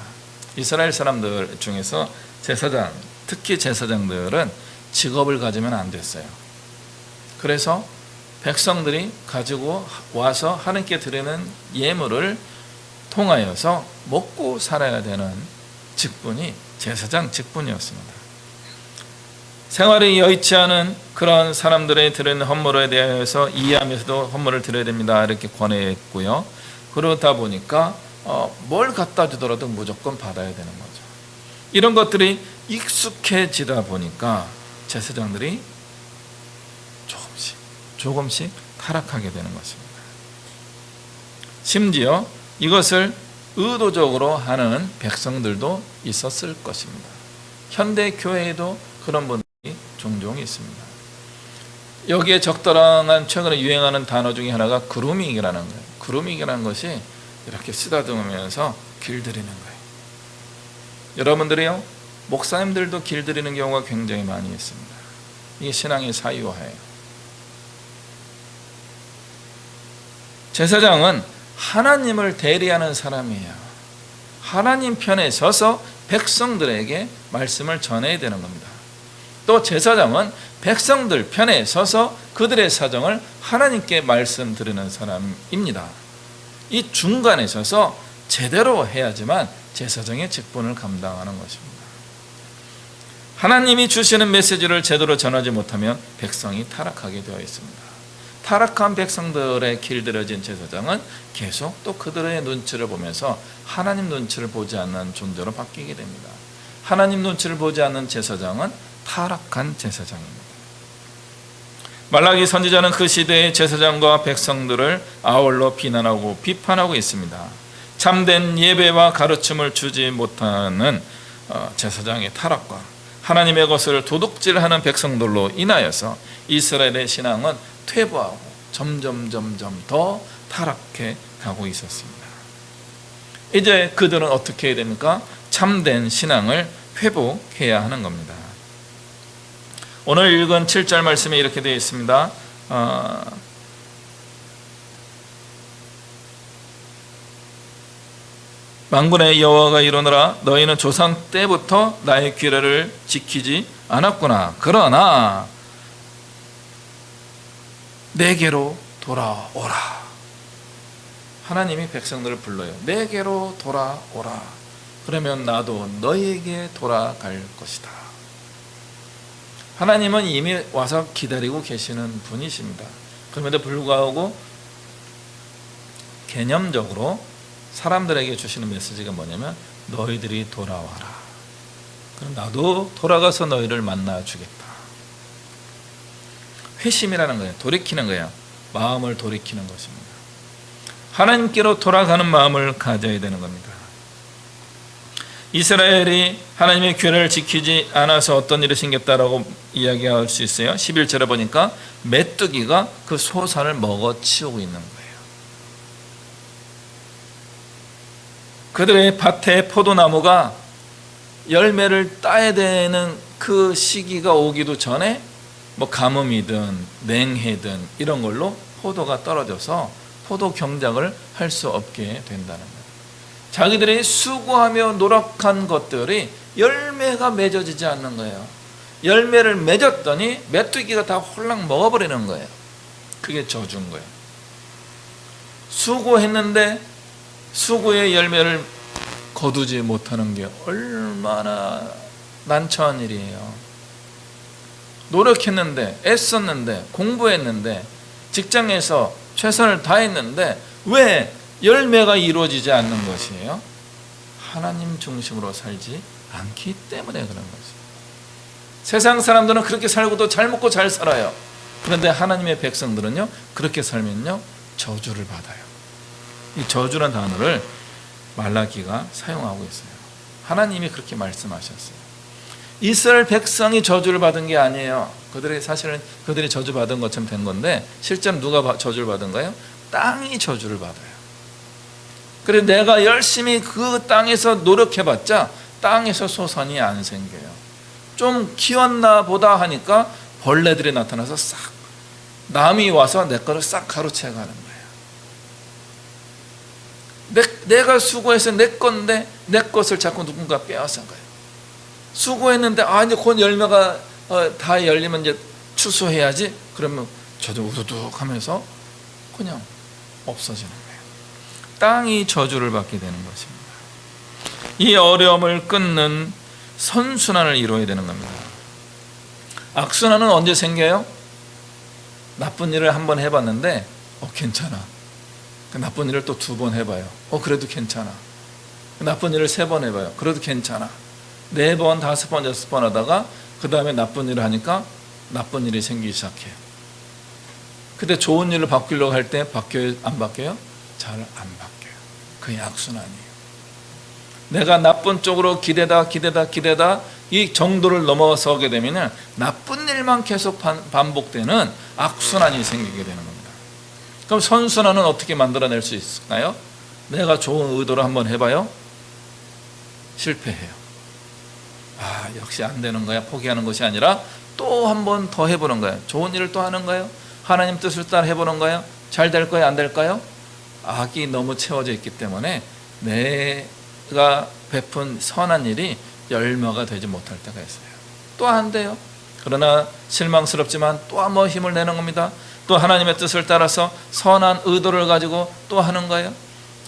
이스라엘 사람들 중에서 제사장, 특히 제사장들은 직업을 가지면 안 됐어요. 그래서 백성들이 가지고 와서 하나님께 드리는 예물을 통하여서 먹고 살아야 되는 직분이 제사장 직분이었습니다. 생활이 여의치 않은 그런 사람들의 드리는 헌물에 대해서 이해하면서도 헌물을 드려야 됩니다 이렇게 권해했고요. 그러다 보니까 뭘 갖다 주더라도 무조건 받아야 되는 거죠. 이런 것들이 익숙해지다 보니까 제사장들이 조금씩 타락하게 되는 것입니다. 심지어 이것을 의도적으로 하는 백성들도 있었을 것입니다. 현대 교회에도 그런 분들이 종종 있습니다. 여기에 적절한 최근에 유행하는 단어 중에 하나가 그루밍이라는 거예요. 그루밍이라는 것이 이렇게 쓰다듬으면서 길들이는 거예요. 여러분들이요, 목사님들도 길들이는 경우가 굉장히 많이 있습니다. 이게 신앙의 사유화예요. 제사장은 하나님을 대리하는 사람이에요. 하나님 편에 서서 백성들에게 말씀을 전해야 되는 겁니다. 또 제사장은 백성들 편에 서서 그들의 사정을 하나님께 말씀드리는 사람입니다. 이 중간에 서서 제대로 해야지만 제사장의 직분을 감당하는 것입니다. 하나님이 주시는 메시지를 제대로 전하지 못하면 백성이 타락하게 되어 있습니다. 타락한 백성들의 길들여진 제사장은 계속 또 그들의 눈치를 보면서 하나님 눈치를 보지 않는 존재로 바뀌게 됩니다. 하나님 눈치를 보지 않는 제사장은 타락한 제사장입니다. 말라기 선지자는 그 시대의 제사장과 백성들을 아울러 비난하고 비판하고 있습니다. 참된 예배와 가르침을 주지 못하는 제사장의 타락과 하나님의 것을 도둑질하는 백성들로 인하여서 이스라엘의 신앙은 퇴보하고 점점 더 타락해 가고 있었습니다. 이제 그들은 어떻게 해야 됩니까? 참된 신앙을 회복해야 하는 겁니다. 오늘 읽은 7절 말씀에 이렇게 되어 있습니다. 만군의 여호와가 이르노라 너희는 조상 때부터 나의 규례를 지키지 않았구나. 그러나 내게로 돌아오라. 하나님이 백성들을 불러요. 내게로 돌아오라. 그러면 나도 너에게 돌아갈 것이다. 하나님은 이미 와서 기다리고 계시는 분이십니다. 그럼에도 불구하고 개념적으로 사람들에게 주시는 메시지가 뭐냐면 너희들이 돌아와라. 그럼 나도 돌아가서 너희를 만나 주겠다. 회심이라는 거예요. 돌이키는 거예요. 마음을 돌이키는 것입니다. 하나님께로 돌아가는 마음을 가져야 되는 겁니다. 이스라엘이 하나님의 규례를 지키지 않아서 어떤 일이 생겼다라고 이야기할 수 있어요. 11절에 보니까 메뚜기가 그 소산을 먹어치우고 있는 거예요. 그들의 밭에 포도나무가 열매를 따야 되는 그 시기가 오기도 전에 뭐 가뭄이든 냉해든 이런 걸로 포도가 떨어져서 포도 경작을 할 수 없게 된다는 거예요. 자기들이 수고하며 노력한 것들이 열매가 맺어지지 않는 거예요. 열매를 맺었더니 메뚜기가 다 홀랑 먹어버리는 거예요. 그게 저주인 거예요. 수고했는데 수고의 열매를 거두지 못하는 게 얼마나 난처한 일이에요. 노력했는데, 애썼는데, 공부했는데, 직장에서 최선을 다했는데 왜 열매가 이루어지지 않는 것이에요? 하나님 중심으로 살지 않기 때문에 그런 거죠. 세상 사람들은 그렇게 살고도 잘 먹고 잘 살아요. 그런데 하나님의 백성들은요, 그렇게 살면요 저주를 받아요. 이 저주라는 단어를 말라기가 사용하고 있어요. 하나님이 그렇게 말씀하셨어요. 이스라엘 백성이 저주를 받은 게 아니에요. 사실은 그들이 저주받은 것처럼 된 건데 실제로 누가 저주를 받은 거예요? 땅이 저주를 받아요. 그래서 내가 열심히 그 땅에서 노력해봤자 땅에서 소산이 안 생겨요. 좀 키웠나 보다 하니까 벌레들이 나타나서 싹 남이 와서 내 거를 싹 가로채 가는 거예요. 내가 수고해서 내 건데 내 것을 자꾸 누군가 빼앗은 거예요. 수고했는데 이제 곧 열매가 다 열리면 이제 추수해야지. 그러면 저도 우두둑 하면서 그냥 없어지는 거예요. 땅이 저주를 받게 되는 것입니다. 이 어려움을 끊는 선순환을 이루어야 되는 겁니다. 악순환은 언제 생겨요? 나쁜 일을 한번 해봤는데 괜찮아. 그 나쁜 일을 또 2번 해봐요. 그래도 괜찮아. 그 나쁜 일을 3번 해봐요. 그래도 괜찮아. 4번, 5번, 6번 하다가 그 다음에 나쁜 일을 하니까 나쁜 일이 생기기 시작해요. 근데 좋은 일을 바꾸려고 할 때 바뀌어요? 안 바뀌어요? 잘 안 바뀌어요. 그게 악순환이에요. 내가 나쁜 쪽으로 기대다 이 정도를 넘어서게 되면 나쁜 일만 계속 반복되는 악순환이 생기게 되는 겁니다. 그럼 선순환은 어떻게 만들어낼 수 있을까요? 내가 좋은 의도로 한번 해봐요. 실패해요. 역시 안 되는 거야. 포기하는 것이 아니라 또 한 번 더 해보는 거예요. 좋은 일을 또 하는 거예요. 하나님 뜻을 따라 해보는 거예요. 잘 될 거예요? 안 될까요? 악이 너무 채워져 있기 때문에 내가 베푼 선한 일이 열매가 되지 못할 때가 있어요. 또 안 돼요. 그러나 실망스럽지만 또 한 번 힘을 내는 겁니다. 또 하나님의 뜻을 따라서 선한 의도를 가지고 또 하는 거예요.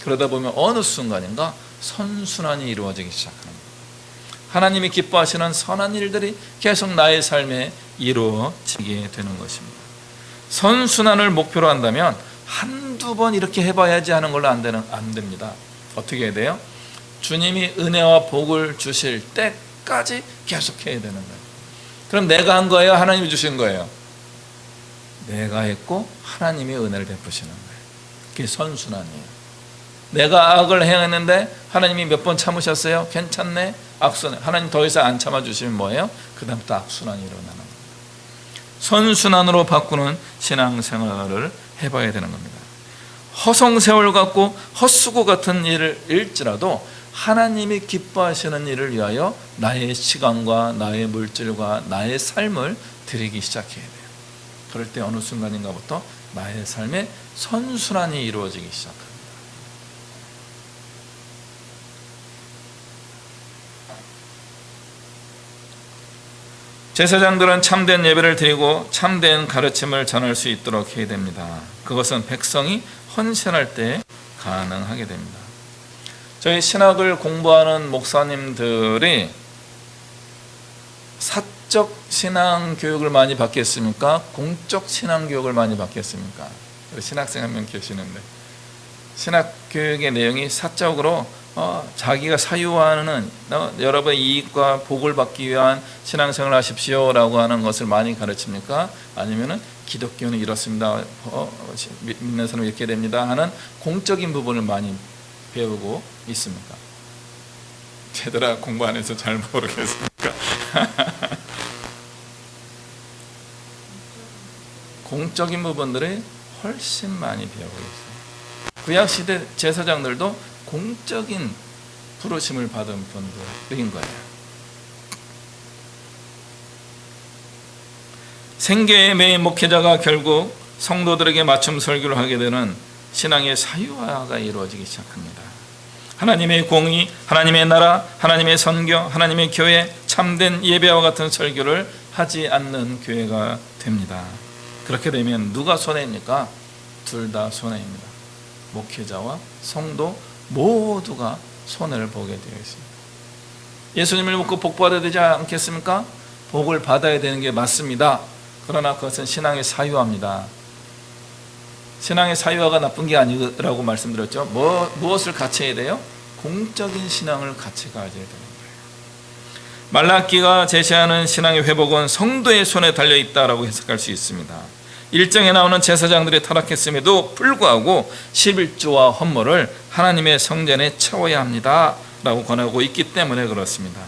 그러다 보면 어느 순간인가 선순환이 이루어지기 시작합니다. 하나님이 기뻐하시는 선한 일들이 계속 나의 삶에 이루어지게 되는 것입니다. 선순환을 목표로 한다면 한두 번 이렇게 해봐야지 하는 걸로 안 됩니다. 어떻게 해야 돼요? 주님이 은혜와 복을 주실 때까지 계속 해야 되는 거예요. 그럼 내가 한 거예요? 하나님이 주신 거예요? 내가 했고 하나님이 은혜를 베푸시는 거예요. 그게 선순환이에요. 내가 악을 행했는데 하나님이 몇 번 참으셨어요? 괜찮네? 악순환. 하나님 더 이상 안 참아주시면 뭐예요? 그 다음부터 악순환이 일어나는 겁니다. 선순환으로 바꾸는 신앙생활을 해봐야 되는 겁니다. 허송세월 같고 헛수고 같은 일을 일지라도 하나님이 기뻐하시는 일을 위하여 나의 시간과 나의 물질과 나의 삶을 드리기 시작해야 돼요. 그럴 때 어느 순간인가부터 나의 삶에 선순환이 이루어지기 시작합니다. 제사장들은 참된 예배를 드리고 참된 가르침을 전할 수 있도록 해야 됩니다. 그것은 백성이 헌신할 때 가능하게 됩니다. 저희 신학을 공부하는 목사님들이 사적 신앙 교육을 많이 받겠습니까? 공적 신앙 교육을 많이 받겠습니까? 신학생 한 명 계시는데 신학 교육의 내용이 사적으로 자기가 사유하는 여러분의 이익과 복을 받기 위한 신앙생활을 하십시오라고 하는 것을 많이 가르칩니까? 아니면은 기독교는 이렇습니다. 믿는 사람은 이렇게 됩니다 하는 공적인 부분을 많이 배우고 있습니까? 제대로 공부 안 해서 잘 모르겠습니까? 공적인 부분들이 훨씬 많이 배우고 있어요. 구약시대 제사장들도 공적인 부르심을 받은 분들인 거예요. 생계의 메인 목회자가 결국 성도들에게 맞춤 설교를 하게 되는 신앙의 사유화가 이루어지기 시작합니다. 하나님의 공의, 하나님의 나라, 하나님의 선교, 하나님의 교회, 참된 예배와 같은 설교를 하지 않는 교회가 됩니다. 그렇게 되면 누가 손해입니까? 둘 다 손해입니다. 목회자와 성도 모두가 손해를 보게 되어 있습니다. 예수님을 믿고 복 받아야 되지 않겠습니까? 복을 받아야 되는 게 맞습니다. 그러나 그것은 신앙의 사유화입니다. 신앙의 사유화가 나쁜 게 아니라고 말씀드렸죠. 무엇을 같이 해야 돼요? 공적인 신앙을 같이 가져야 되는 거예요. 말라기가 제시하는 신앙의 회복은 성도의 손에 달려있다라고 해석할 수 있습니다. 1장에 나오는 제사장들이 타락했음에도 불구하고 11조와 헌물을 하나님의 성전에 채워야 합니다 라고 권하고 있기 때문에 그렇습니다.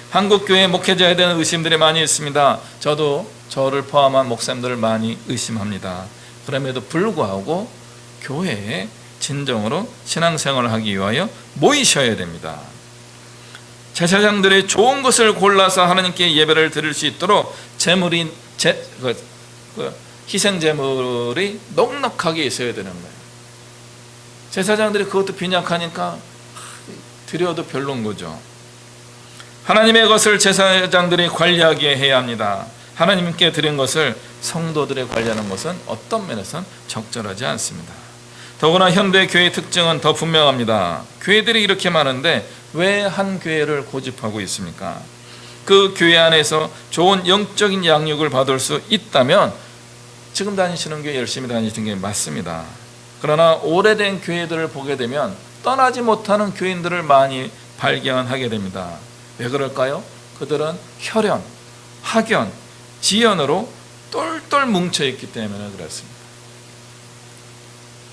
한국교회 목회자에 대한 의심들이 많이 있습니다. 저도 저를 포함한 목사님들을 많이 의심합니다. 그럼에도 불구하고 교회에 진정으로 신앙생활을 하기 위하여 모이셔야 됩니다. 제사장들이 좋은 것을 골라서 하나님께 예배를 드릴 수 있도록 희생제물이 넉넉하게 있어야 되는 거예요. 제사장들이 그것도 빈약하니까 드려도 별로인 거죠. 하나님의 것을 제사장들이 관리하게 해야 합니다. 하나님께 드린 것을 성도들이 관리하는 것은 어떤 면에서는 적절하지 않습니다. 더구나 현대 교회의 특징은 더 분명합니다. 교회들이 이렇게 많은데 왜 한 교회를 고집하고 있습니까? 그 교회 안에서 좋은 영적인 양육을 받을 수 있다면 지금 다니시는 교회 열심히 다니시는 게 맞습니다. 그러나 오래된 교회들을 보게 되면 떠나지 못하는 교인들을 많이 발견하게 됩니다. 왜 그럴까요? 그들은 혈연, 학연, 지연으로 똘똘 뭉쳐있기 때문에 그렇습니다.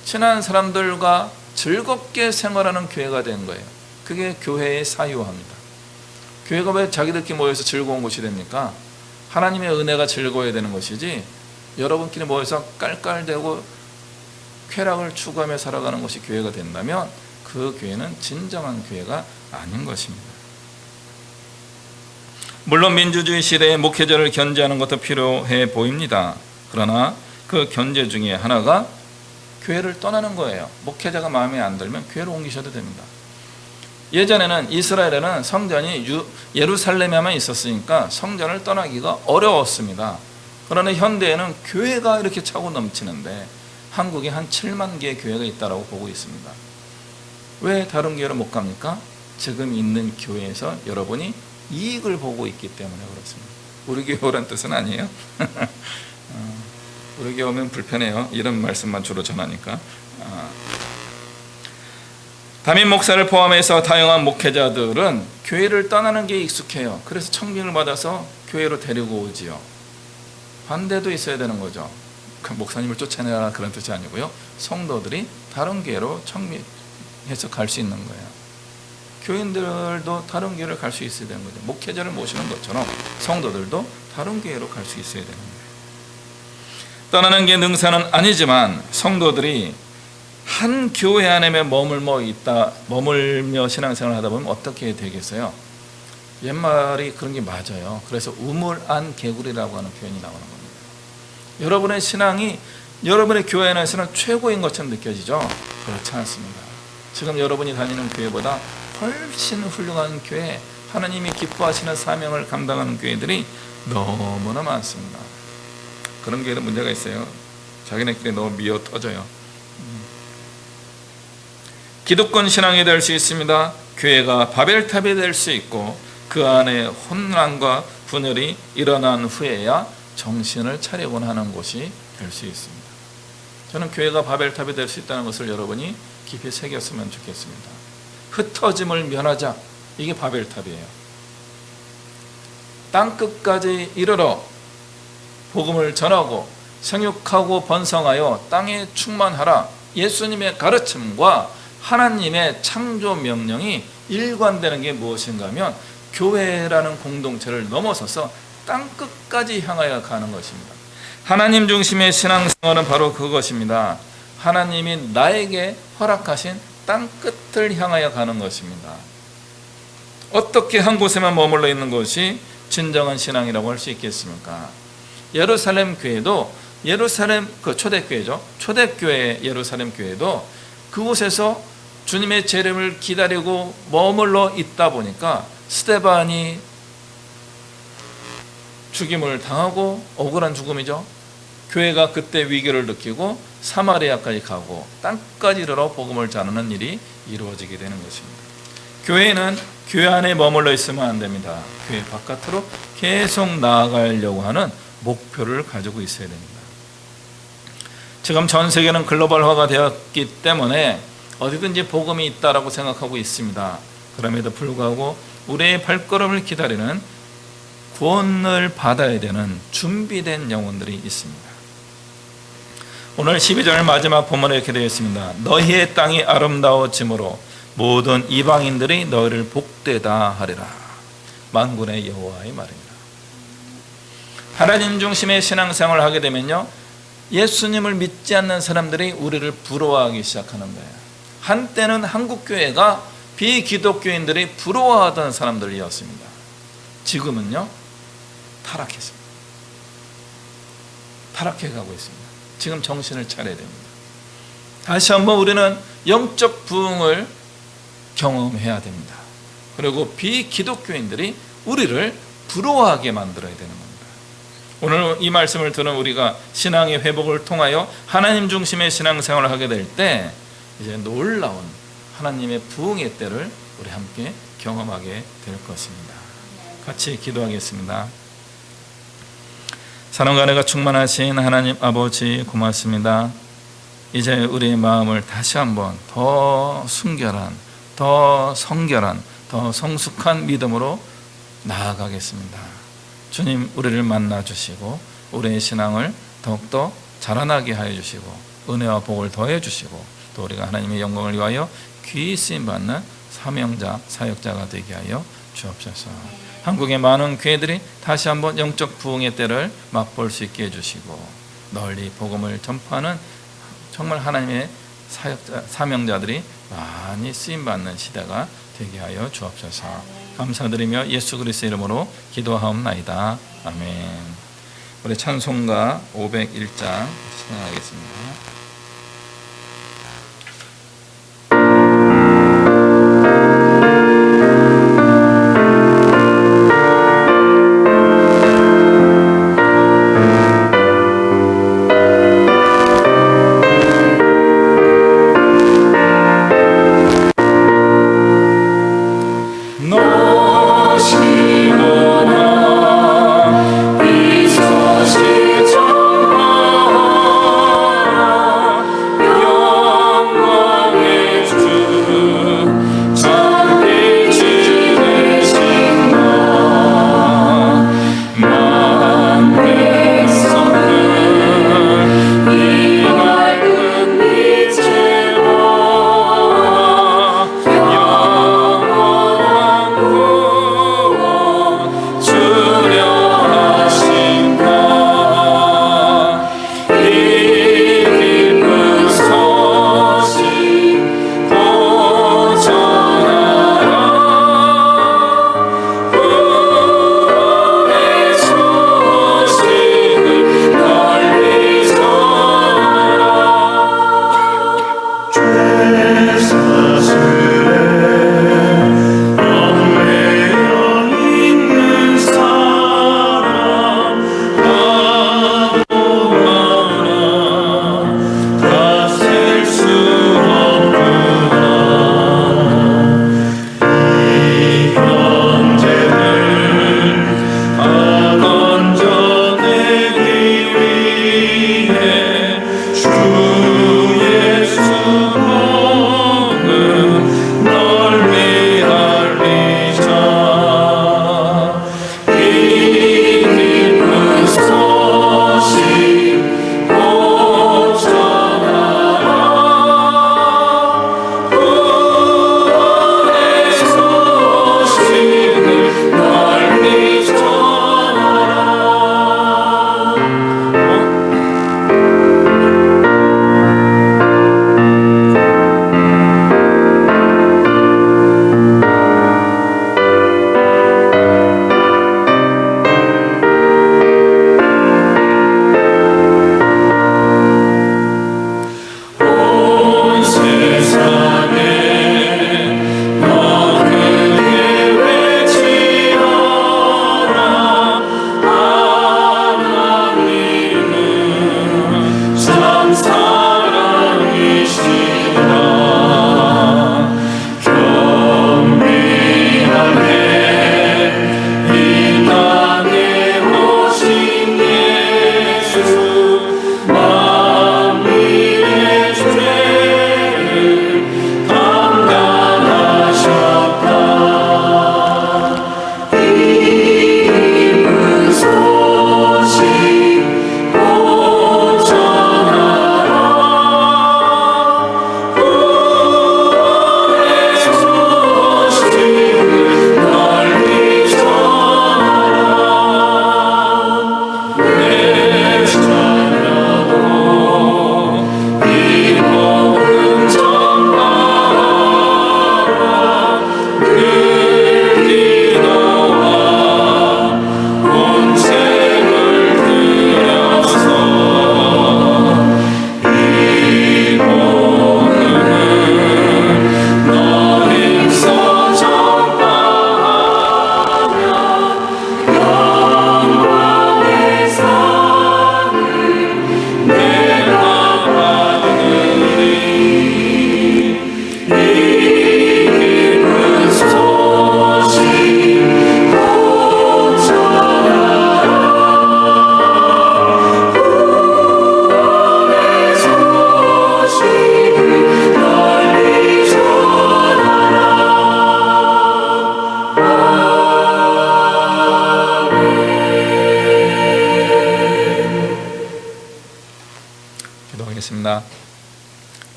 친한 사람들과 즐겁게 생활하는 교회가 된 거예요. 그게 교회의 사유화입니다. 교회가 왜 자기들끼리 모여서 즐거운 곳이 됩니까? 하나님의 은혜가 즐거워야 되는 것이지 여러분끼리 모여서 깔깔대고 쾌락을 추구하며 살아가는 것이 교회가 된다면 그 교회는 진정한 교회가 아닌 것입니다. 물론 민주주의 시대에 목회자를 견제하는 것도 필요해 보입니다. 그러나 그 견제 중에 하나가 교회를 떠나는 거예요. 목회자가 마음에 안 들면 교회로 옮기셔도 됩니다. 예전에는 이스라엘에는 성전이 예루살렘에만 있었으니까 성전을 떠나기가 어려웠습니다. 그러나 현대에는 교회가 이렇게 차고 넘치는데 한국에 한 7만 개의 교회가 있다고 보고 있습니다. 왜 다른 교회로 못 갑니까? 지금 있는 교회에서 여러분이 이익을 보고 있기 때문에 그렇습니다. 우리 교회 오란 뜻은 아니에요. 우리 교회 오면 불편해요. 이런 말씀만 주로 전하니까. 담임 목사를 포함해서 다양한 목회자들은 교회를 떠나는 게 익숙해요. 그래서 청빙을 받아서 교회로 데리고 오지요. 반대도 있어야 되는 거죠. 목사님을 쫓아내라 그런 뜻이 아니고요. 성도들이 다른 교회로 청빙해서 갈 수 있는 거예요. 교인들도 다른 교회를 갈 수 있어야 되는 거죠. 목회자를 모시는 것처럼 성도들도 다른 교회로 갈 수 있어야 되는 거예요. 떠나는 게 능사는 아니지만 성도들이 한 교회 안에 머물며 신앙생활을 하다 보면 어떻게 되겠어요? 옛말이 그런 게 맞아요. 그래서 우물 안 개구리라고 하는 표현이 나오는 겁니다. 여러분의 신앙이 여러분의 교회 안에서는 최고인 것처럼 느껴지죠? 그렇지 않습니다. 지금 여러분이 다니는 교회보다 훨씬 훌륭한 교회, 하나님이 기뻐하시는 사명을 감당하는 교회들이 너무나 많습니다. 그런 교회는 문제가 있어요. 자기네끼리 너무 미어 터져요. 기득권 신앙이 될 수 있습니다. 교회가 바벨탑이 될 수 있고 그 안에 혼란과 분열이 일어난 후에야 정신을 차리곤 하는 곳이 될 수 있습니다. 저는 교회가 바벨탑이 될 수 있다는 것을 여러분이 깊이 새겼으면 좋겠습니다. 흩어짐을 면하자. 이게 바벨탑이에요. 땅끝까지 이르러 복음을 전하고 생육하고 번성하여 땅에 충만하라. 예수님의 가르침과 하나님의 창조 명령이 일관되는 게 무엇인가 하면 교회라는 공동체를 넘어서서 땅끝까지 향하여 가는 것입니다. 하나님 중심의 신앙생활은 바로 그것입니다. 하나님이 나에게 허락하신 땅끝을 향하여 가는 것입니다. 어떻게 한 곳에만 머물러 있는 것이 진정한 신앙이라고 할 수 있겠습니까? 예루살렘 교회도 예루살렘 그 초대교회죠. 초대교회 예루살렘 교회도 그곳에서 주님의 재림을 기다리고 머물러 있다 보니까 스데반이 죽임을 당하고 억울한 죽음이죠. 교회가 그때 위기를 느끼고 사마리아까지 가고 땅까지 이르러 복음을 전하는 일이 이루어지게 되는 것입니다. 교회는 교회 안에 머물러 있으면 안 됩니다. 교회 바깥으로 계속 나아가려고 하는 목표를 가지고 있어야 됩니다. 지금 전 세계는 글로벌화가 되었기 때문에 어디든지 복음이 있다라고 생각하고 있습니다. 그럼에도 불구하고 우리의 발걸음을 기다리는 구원을 받아야 되는 준비된 영혼들이 있습니다. 오늘 12절 마지막 본문에 이렇게 되어 있습니다. 너희의 땅이 아름다워짐으로 모든 이방인들이 너희를 복되다 하리라. 만군의 여호와의 말입니다. 하나님 중심의 신앙생활을 하게 되면요, 예수님을 믿지 않는 사람들이 우리를 부러워하기 시작하는 거예요. 한때는 한국교회가 비기독교인들이 부러워하던 사람들이었습니다. 지금은요, 타락했습니다. 타락해가고 있습니다. 지금 정신을 차려야 됩니다. 다시 한번 우리는 영적 부흥을 경험해야 됩니다. 그리고 비기독교인들이 우리를 부러워하게 만들어야 되는 겁니다. 오늘 이 말씀을 들은 우리가 신앙의 회복을 통하여 하나님 중심의 신앙생활을 하게 될 때 이제 놀라운 하나님의 부흥의 때를 우리 함께 경험하게 될 것입니다. 같이 기도하겠습니다. 사랑과 은혜가 충만하신 하나님 아버지 고맙습니다. 이제 우리의 마음을 다시 한번 더 순결한, 더 성결한, 더 성숙한 믿음으로 나아가겠습니다. 주님, 우리를 만나 주시고 우리의 신앙을 더욱더 자라나게 하여 주시고 은혜와 복을 더해 주시고 또 우리가 하나님의 영광을 위하여 귀히 쓰임받는 사명자, 사역자가 되게 하여 주옵소서. 한국의 많은 교회들이 다시 한번 영적 부흥의 때를 맛볼 수 있게 해주시고 널리 복음을 전파하는 정말 하나님의 사역자, 사명자들이 많이 쓰임받는 시대가 되게 하여 주옵소서. 감사드리며 예수 그리스도의 이름으로 기도하옵나이다. 아멘. 우리 찬송가 501장 시작하겠습니다.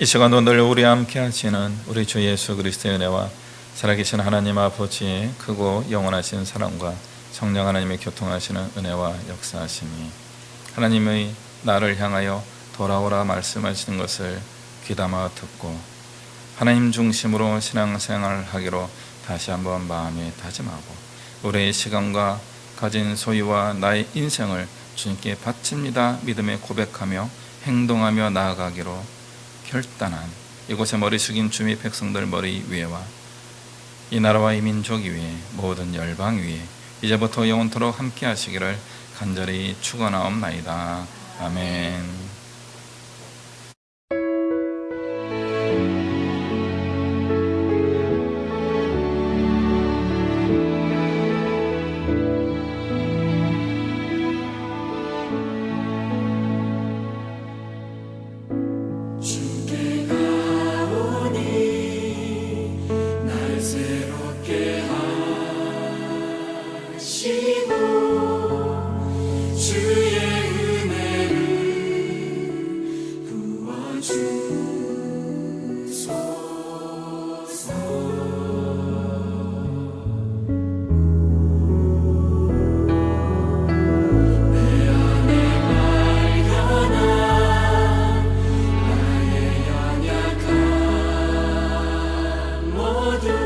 이 시간도 늘 우리와 함께 하시는 우리 주 예수 그리스도의 은혜와 살아계신 하나님 아버지의 크고 영원하신 사랑과 성령 하나님의 교통하시는 은혜와 역사하심이 하나님의 나를 향하여 돌아오라 말씀하시는 것을 귀담아 듣고 하나님 중심으로 신앙생활을 하기로 다시 한번 마음에 다짐하고 우리의 시간과 가진 소유와 나의 인생을 주님께 바칩니다 믿음에 고백하며 행동하며 나아가기로 결단한 이곳에 머리 숙인 주의 백성들 머리 위에와 이 나라와 이 민족 위에 모든 열방 위에 이제부터 영원토록 함께 하시기를 간절히 축원하옵나이다. 아멘. 모두